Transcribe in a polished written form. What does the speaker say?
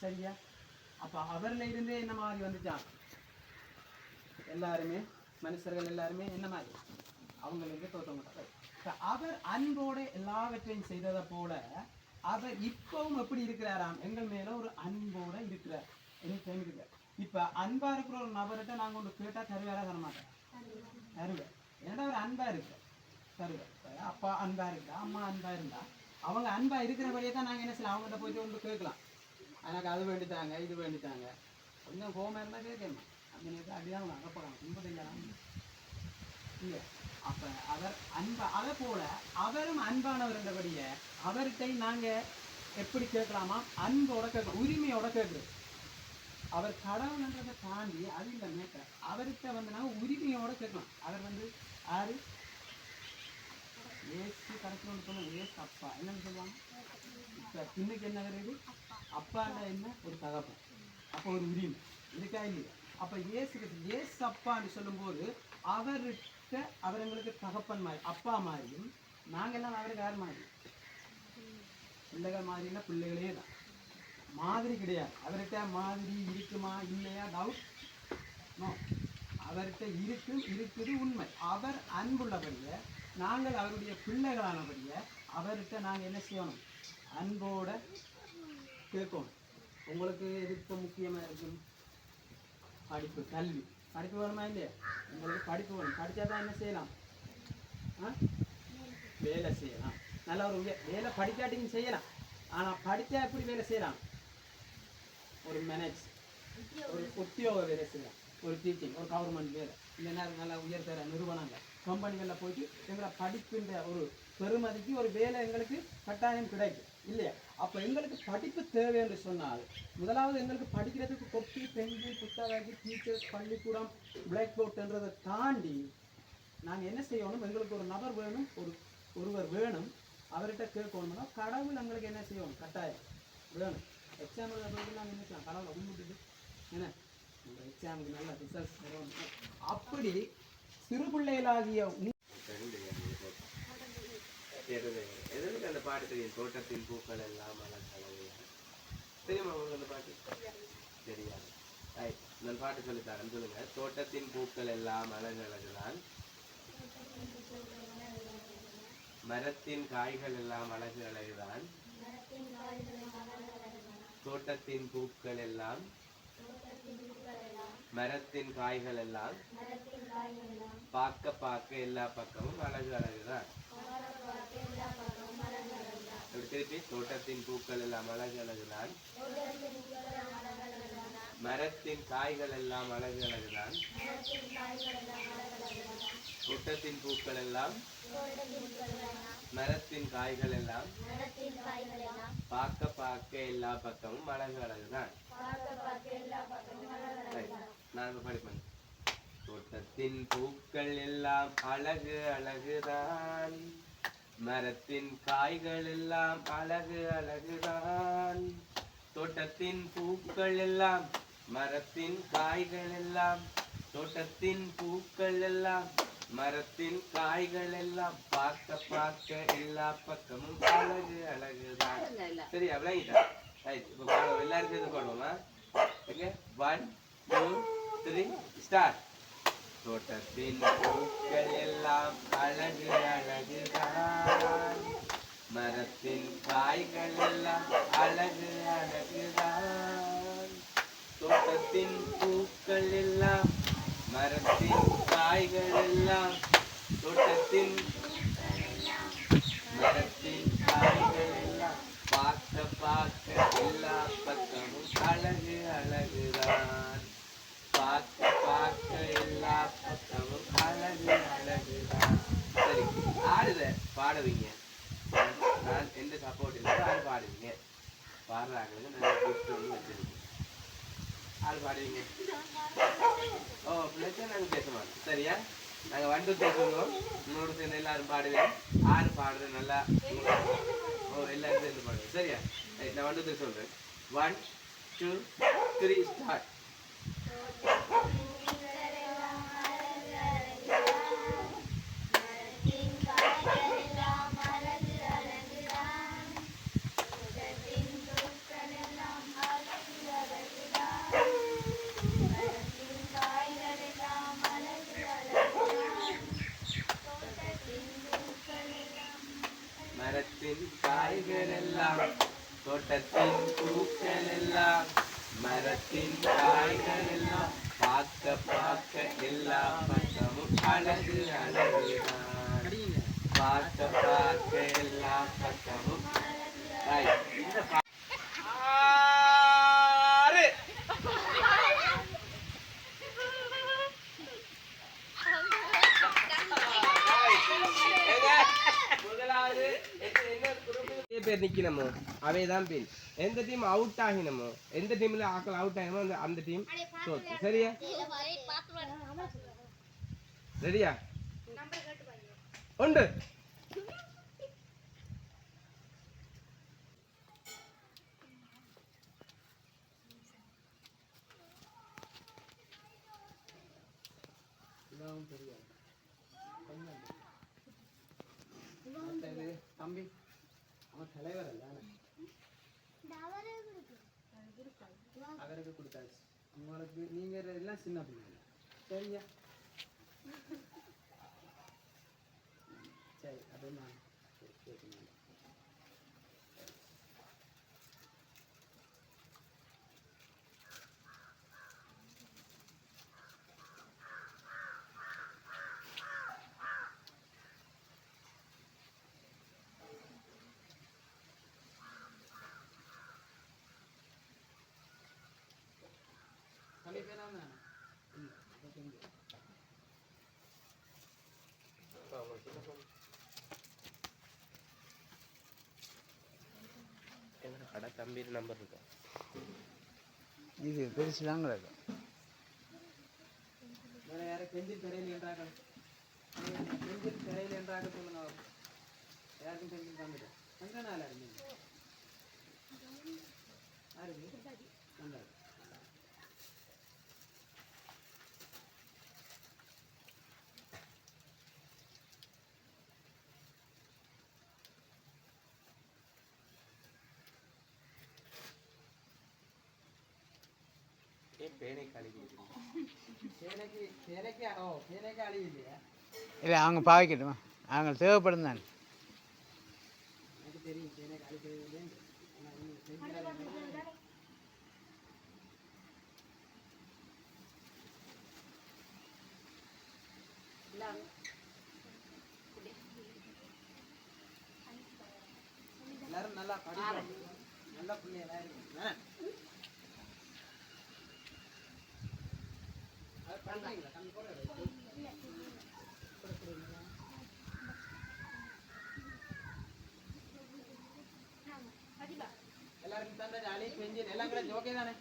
சரியா? அப்ப அவர்ல இருந்தே என்ன மாதிரி வந்துச்சான்? எல்லாருமே மனுஷர்கள் எல்லாருமே என்ன மாதிரி அவங்களுக்கு தோற்றமாட்டார். அவர் அன்போட எல்லாவற்றையும் செய்ததை போல அவர் இப்பவும் எப்படி இருக்கிறாராம்? எங்கள் மேல ஒரு அன்போட இருக்கிறார். இருக்கிறார். இப்ப அன்பா இருக்கிற ஒரு நபர்கிட்ட நாங்க ஒன்று கேட்டா தருவாரா தரமாட்டேன்? தருவேன். ஏன்னா அவர் அன்பா இருக்கிற தருவேன். அப்பா அன்பா இருக்கா, அம்மா அன்பா இருந்தா அவங்க அன்பா இருக்கிறபடியே தான் நாங்க என்ன செய்யலாம், அவங்ககிட்ட போயிட்டு ஒன்று கேட்கலாம். எனக்கு அது வேண்டித்தாங்க, இது வேண்டித்தாங்க. கொஞ்சம் கோமா இருந்தா கேட்கணும். அந்த நேரத்தில் அப்படிதான் அகப்படலாம். துன்பத்தையெல்லாம் இல்லையா? அப்ப அவர் அன்பா அதை போல அவரும் அன்பானவர் என்றபடிய அவர்கிட்ட நாங்க எப்படி கேட்கலாமா? அன்போட கேட்கணும், உரிமையோட கேட்குறது. அவர் கடவுள்ன்றதை தாண்டி அது இல்லை மேட்ட அவர்கிட்ட வந்து நாங்கள் உரிமையோட கேட்கலாம். அவர் வந்து யாரு? ஏசு கடைசியில் சொன்ன ஏசு அப்பா என்னன்னு சொல்லுவாங்க? இப்போ இன்னைக்கு என்ன வருது? அப்பாண்டா என்ன? ஒரு தகப்பன். அப்போ ஒரு உரிமை இருக்கா இல்லையா? அப்போ ஏசு அப்பான்னு சொல்லும்போது அவர்கிட்ட அவர் எங்களுக்கு தகப்பன் மாதிரி அப்பா மாதிரியும் நாங்கெல்லாம் அவருக்கு யார் மாதிரி? பிள்ளைகள் மாதிரின்னா பிள்ளைகளே தான், மாதிரி கிடையாது. அவர்கிட்ட மாதிரி இருக்குமா இல்லையா? Doubt no. அவர்கிட்ட இருக்குது உண்மை. அவர் அன்புள்ளபடிய நாங்கள் அவருடைய பிள்ளைகளானபடிய அவர்கிட்ட நாங்கள் என்ன செய்யணும்? அன்போட கேட்கணும். உங்களுக்கு எதுக்கு முக்கியமாக இருக்கும்? படிப்பு, கல்வி. படிப்பு வேணுமா இல்லையா? உங்களுக்கு படிப்பு வேணும். படித்தா தான் என்ன செய்யலாம்? வேலை செய்யலாம். நல்ல ஒரு வேலை படிக்காட்டியும் செய்யலாம். ஆனால் படித்தா எப்படி வேலை செய்யலாம்? ஒரு மேனேஜ், ஒரு உத்தியோக வேலை செய்யலாம், ஒரு டீச்சிங், ஒரு கவர்மெண்ட் வேலை, இல்லைன்னா நல்லா உயர்தர நிறுவனங்கள் கம்பெனிகளில் போயிட்டு எங்களை படிப்புன்ற ஒரு பெருமதிக்கு ஒரு வேலை எங்களுக்கு கட்டாயம் கிடைக்கும் இல்லையா? அப்போ எங்களுக்கு படிப்பு தேவை என்று சொன்னால் முதலாவது எங்களுக்கு படிக்கிறதுக்கு கொப்பி, பென்சில், புத்தகம், டீச்சர்ஸ், பள்ளிக்கூடம், பிளாக் போர்ட்ன்றதை தாண்டி நாங்கள் என்ன செய்யணும்? எங்களுக்கு ஒரு நபர் வேணும், ஒருவர் வேணும். அவர்கிட்ட கேட்கணும்னா கடவுள் எங்களுக்கு என்ன செய்யணும்? கட்டாயம் வேணும். எக்ஸாம்பிள் போயிட்டு நாங்கள் என்ன செய்யலாம்? கடவுளை உண்மைட்டு என்ன இந்த எக்ஸாமுக்கு நல்ல ரிசல்ட்ஸ் தரும். அப்படி சிறு பிள்ளைகளாகிய அந்த பாட்டு தெரியும், தோட்டத்தின் பூக்கள் எல்லாம் தெரியுமா உங்களுக்கு அந்த பாட்டு? தெரியாது. நான் பாட்டு சொல்லித்தரேன், சொல்லுங்க. தோட்டத்தின் பூக்கள் எல்லாம் அழகழகுதான், மரத்தின் காய்கள் எல்லாம் அழகு அழகுதான், தோட்டத்தின் பூக்கள் எல்லாம் மரத்தின் காய்கள் எல்லாம் பார்க்க பார்க்க எல்லா பக்கமும் அழகு அழகுதான். திருப்பி, தோட்டத்தின் பூக்கள் எல்லாம் அழகு அழகுதான், மரத்தின் காய்கள் எல்லாம் அழகு அழகுதான், தோட்டத்தின் பூக்கள் எல்லாம் மரத்தின் காய்கள் எல்லாம் பார்க்க பார்க்க எல்லா பக்கமும் அழகு அழகுதான். நான் படிப்பேன். தோட்டத்தின் பூக்கள் எல்லாம் அழகு அழகுதான், மரத்தின் காய்கள் எல்லாம் அழகு அழகுதான், தோட்டத்தின் பூக்கள் எல்லாம் மரத்தின் காய்கள் எல்லாம், தோட்டத்தின் பூக்கள் எல்லாம் மரத்தின் காய்கள் எல்லாம் பார்க்க பார்க்க எல்லா பக்கமும் அழகு அழகுதான். சரி, அவ்வளோ எல்லாரும் சேர்ந்து பாடுவோமா? Okay, 1 2 3 start. தோட்டத்தின் பூக்கள் எல்லாம் அழகு அழகுதான், மரத்தின் காய்கள் எல்லாம் அழகு அழகுதான், தோட்டத்தின் பூக்கள் எல்லாம் மரத்தின் காய்கள் எல்லாம், தோட்டத்தின் மரத்தின் காய்கள் எல்லாம் பார்க்க பார்க்க எல்லா பக்கமும் அழகு அழகுதான், பார்க்க பார்க்க எல்லா பக்கமும் அழகு அழகுதான். சரி, ஆடுத பாடுவீங்க. நான் எந்த சப்போர்ட் இல்லை, ஆள் பாடுவீங்க. பாடுறாங்களுக்கு நல்லா கிஃப்ட் ஒன்று வச்சிருக்கேன். ஆள் பாடுவீங்க. ஓ, பிள்ளைச்சா நாங்கள் பேச மாட்டோம். சரியா? நாங்கள் 1 2 3 சொல்லுவோம். உங்களோட சேர்ந்து எல்லாரும் பாடுவேன். ஆறு பாடுறது நல்லா. ஓ, எல்லாரும் சேர்ந்து பாடுவேன். சரியா? நான் 1 2 3 சொல்கிறேன். 1 2 3 ஸ்டார்ட். தோட்டத்தின் பூக்கள் எல்லாம் மரத்தின் காய்கள் எல்லாம் பார்க்க பார்க்க எல்லா பக்கமும் அழகு அழகுதான். படிங்க. பார்க்க பார்க்க எல்லா பக்கமும் இந்த முதலாவது பேர் நிக்கணுமோ அவைதான் பின். எந்த டீம் அவுட் ஆகினமோ, எந்த டீம்ல ஆக்கள் அவுட் ஆகினமோ அந்த டீம் தோத்து. சரியா? ரெடியா? உண்டு. தம்பி அவன் தலைவர் அல்ல, அவருக்கு கொடுத்தாச்சு. உங்களுக்கு நீங்க எல்லாம் சின்ன பிள்ளைங்க. சரியா? சரி, அது நான் கேட்கணும். கடை தம்பி நம்பர் இருக்கா? இது பெருசு தான் கிடக்கும். வேற யாரும் கெஞ்சில் திரையில் என்றார்கள், கெஞ்சில் திரையில் என்றாக சொல்லுங்க. யாருக்கும் கெஞ்சில் தந்துட்டு எந்த நாள் இருந்தீங்க? நல்லா பேனை காலி கொடுக்குறீங்க. சேனைக்கு அழி இல்லையா? இல்லை அவங்க பாவிக்கட்டுமா, அவங்க தேவைப்படும் தான். எனக்கு தெரியும் சேனைக்கு அழி தேவையில்லைன்னு. எல்லாரும் நல்லா படிக்கணும், நல்ல பிள்ளைகளா இருக்கும். எல்லாருக்கும் தந்த அழி பெஞ்சு எல்லாம் கூட ஓகே தானே?